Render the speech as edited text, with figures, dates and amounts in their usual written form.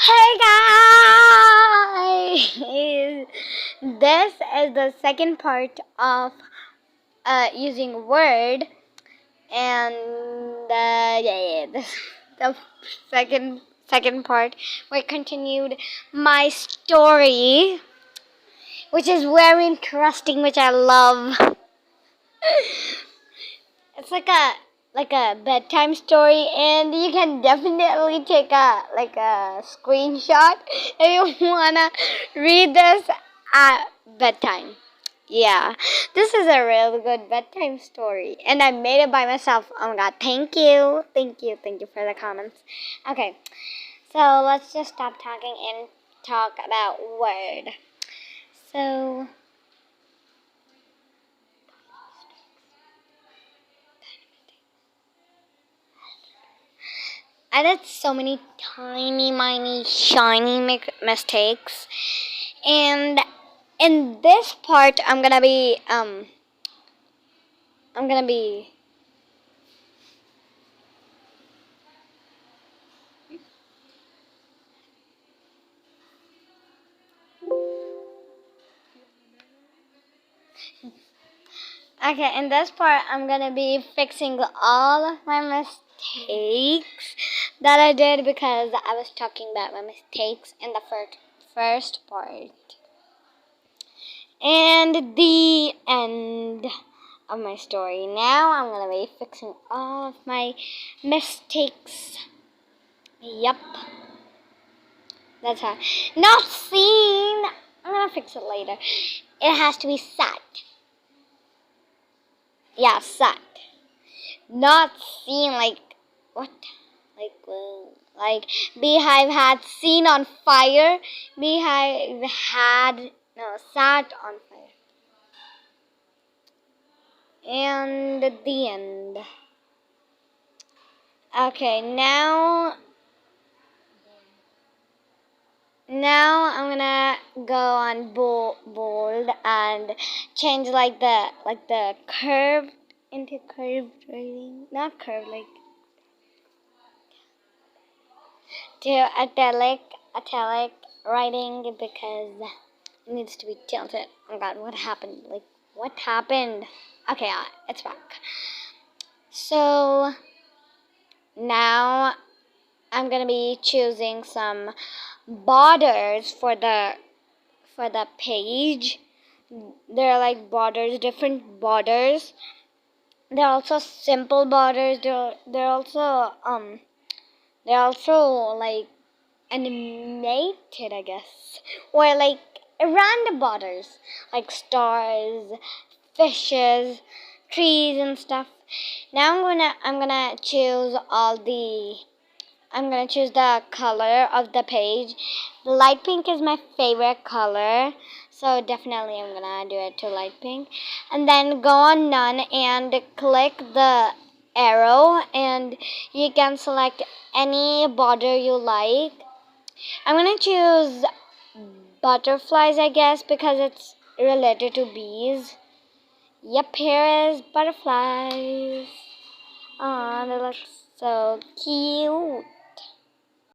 Hey guys! This is the second part of using Word, and this the second part. We continued my story, which is very interesting, which I love. It's like a bedtime story, and you can definitely take a screenshot if you wanna read this at bedtime. Yeah, this is a really good bedtime story, and I made it by myself. Oh my god, thank you for the comments. Okay, so let's just stop talking and talk about Word. So I did so many tiny, shiny mistakes, and in this part, I'm gonna be. Okay, in this part, I'm gonna be fixing all of my mistakes that I did because I was talking about my mistakes in the first part. And the end of my story. Now I'm gonna be fixing all of my mistakes. Yup. That's how. Not seen. I'm gonna fix it later. It has to be sat. Yeah, sat. Not seen like what? Like beehive had seen on fire. Beehive had no sat on fire. And the end. Okay, now I'm gonna go on bold and change like the curve into curved writing. Not curved, like to italic writing because it needs to be tilted. Oh god, what happened? Like what happened? Okay, it's back. So now I'm gonna be choosing some borders for the page. There are like borders, different borders. There are also simple borders. They're also like animated, I guess, or like random borders, like stars, fishes, trees, and stuff. Now I'm gonna choose all the I'm gonna choose the color of the page. Light pink is my favorite color, so definitely I'm gonna do it to light pink. And then go on none and click the arrow, and you can select any border you like. I'm gonna choose butterflies, I guess, because it's related to bees. Yep, here is butterflies. Aw, they look so cute.